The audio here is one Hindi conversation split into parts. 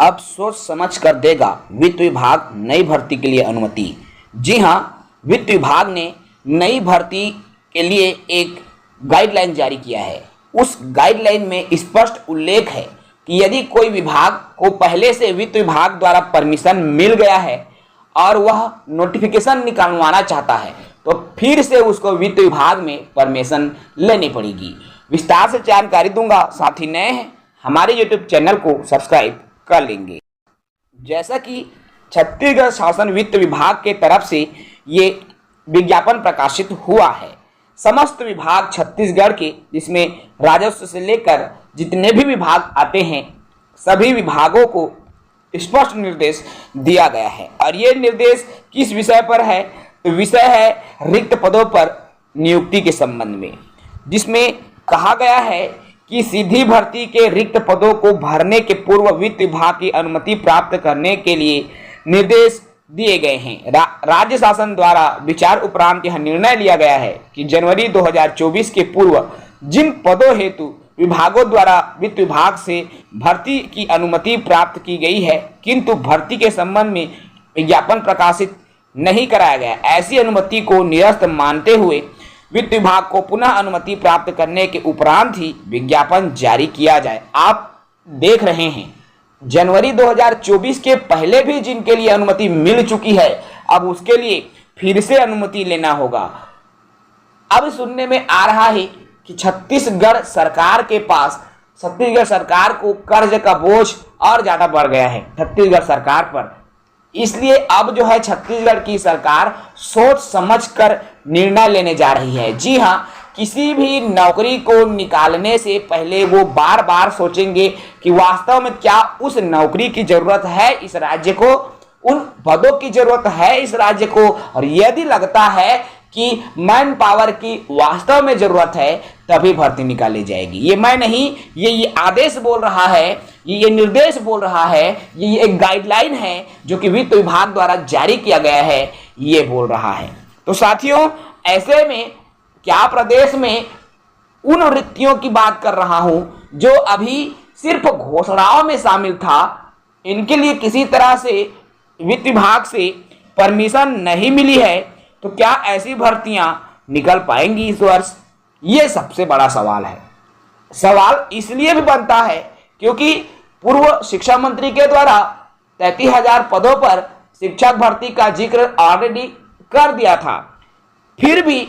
अब सोच समझ कर देगा वित्त विभाग नई भर्ती के लिए अनुमति। जी हाँ, वित्त विभाग ने नई भर्ती के लिए एक गाइडलाइन जारी किया है। उस गाइडलाइन में स्पष्ट उल्लेख है कि यदि कोई विभाग को पहले से वित्त विभाग द्वारा परमिशन मिल गया है और वह नोटिफिकेशन निकालवाना चाहता है तो फिर से उसको वित्त विभाग में परमिशन लेनी पड़ेगी। विस्तार से जानकारी दूंगा। साथ ही नए हैं हमारे YouTube चैनल को सब्सक्राइब कर लेंगे। जैसा कि छत्तीसगढ़ शासन वित्त विभाग के तरफ से ये विज्ञापन प्रकाशित हुआ है, समस्त विभाग छत्तीसगढ़ के, जिसमें राजस्व से लेकर जितने भी विभाग आते हैं सभी विभागों को स्पष्ट निर्देश दिया गया है। और ये निर्देश किस विषय पर है? तो विषय है रिक्त पदों पर नियुक्ति के संबंध में, जिसमें कहा गया है कि सीधी भर्ती के रिक्त पदों को भरने के पूर्व वित्त विभाग की अनुमति प्राप्त करने के लिए निर्देश दिए गए हैं। राज्य शासन द्वारा विचार उपरांत यह निर्णय लिया गया है कि जनवरी 2024 के पूर्व जिन पदों हेतु विभागों द्वारा वित्त विभाग से भर्ती की अनुमति प्राप्त की गई है किंतु भर्ती के संबंध में विज्ञापन प्रकाशित नहीं कराया गया, ऐसी अनुमति को निरस्त मानते हुए वित्त विभाग को पुनः अनुमति प्राप्त करने के उपरांत ही विज्ञापन जारी किया जाए। आप देख रहे हैं जनवरी 2024 के पहले भी जिनके लिए अनुमति मिल चुकी है अब उसके लिए फिर से अनुमति लेना होगा। अब सुनने में आ रहा है कि छत्तीसगढ़ सरकार के पास, छत्तीसगढ़ सरकार को कर्ज का बोझ और ज्यादा बढ़ गया है छत्तीसगढ़ सरकार पर, इसलिए अब जो है छत्तीसगढ़ की सरकार सोच समझकर निर्णय लेने जा रही है। जी हाँ, किसी भी नौकरी को निकालने से पहले वो बार बार सोचेंगे कि वास्तव में क्या उस नौकरी की जरूरत है इस राज्य को, उन पदों की जरूरत है इस राज्य को, और यदि लगता है कि मैन पावर की वास्तव में जरूरत है तभी भर्ती निकाली जाएगी। ये मैं नहीं, ये आदेश बोल रहा है, ये निर्देश बोल रहा है, ये एक गाइडलाइन है जो कि वित्त विभाग द्वारा जारी किया गया है, ये बोल रहा है। तो साथियों, ऐसे में क्या प्रदेश में उन वृत्तियों की बात कर रहा हूं जो अभी सिर्फ घोषणाओं में शामिल था, इनके लिए किसी तरह से वित्त विभाग से परमिशन नहीं मिली है, तो क्या ऐसी भर्तियां निकल पाएंगी इस वर्ष? ये सबसे बड़ा सवाल है। सवाल इसलिए भी बनता है क्योंकि पूर्व शिक्षा मंत्री के द्वारा 33,000 पदों पर शिक्षक भर्ती का जिक्र ऑलरेडी कर दिया था, फिर भी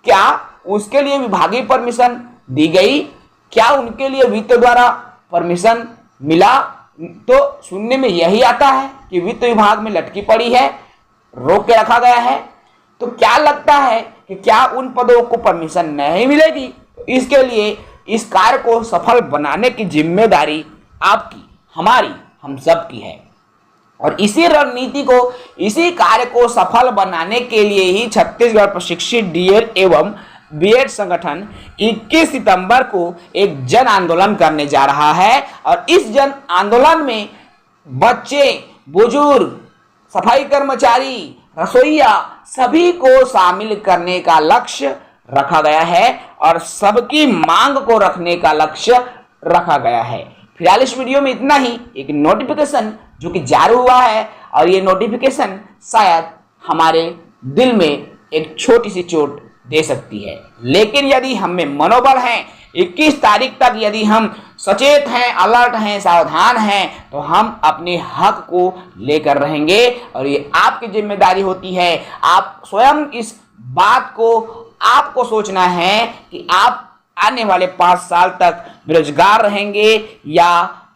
क्या उसके लिए विभागीय परमिशन दी गई? क्या उनके लिए वित्त द्वारा परमिशन मिला? तो सुनने में यही आता है कि वित्त विभाग में लटकी पड़ी है, रोक के रखा गया है। तो क्या लगता है कि क्या उन पदों को परमिशन नहीं मिलेगी? तो इसके लिए इस कार्य को सफल बनाने की जिम्मेदारी आपकी, हमारी, हम सब की है। और इसी रणनीति को, इसी कार्य को सफल बनाने के लिए ही छत्तीसगढ़ प्रशिक्षित डीएड एवं बीएड संगठन 21 सितंबर को एक जन आंदोलन करने जा रहा है। और इस जन आंदोलन में बच्चे, बुजुर्ग, सफाई कर्मचारी, रसोइया सभी को शामिल करने का लक्ष्य रखा गया है और सबकी मांग को रखने का लक्ष्य रखा गया है। फिलहाल इस वीडियो में इतना ही। एक नोटिफिकेशन जो कि जारी हुआ है और ये नोटिफिकेशन शायद हमारे दिल में एक छोटी सी चोट दे सकती है, लेकिन यदि हमें मनोबल है, 21 तारीख तक यदि हम सचेत हैं, अलर्ट हैं, सावधान हैं, तो हम अपने हक को लेकर रहेंगे। और ये आपकी जिम्मेदारी होती है। आप स्वयं इस बात को आपको सोचना है कि आप आने वाले 5 साल तक बेरोजगार रहेंगे या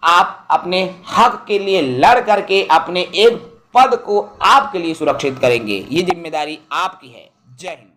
आप अपने हक के लिए लड़ करके अपने एक पद को आपके लिए सुरक्षित करेंगे। ये जिम्मेदारी आपकी है। जय हिंद।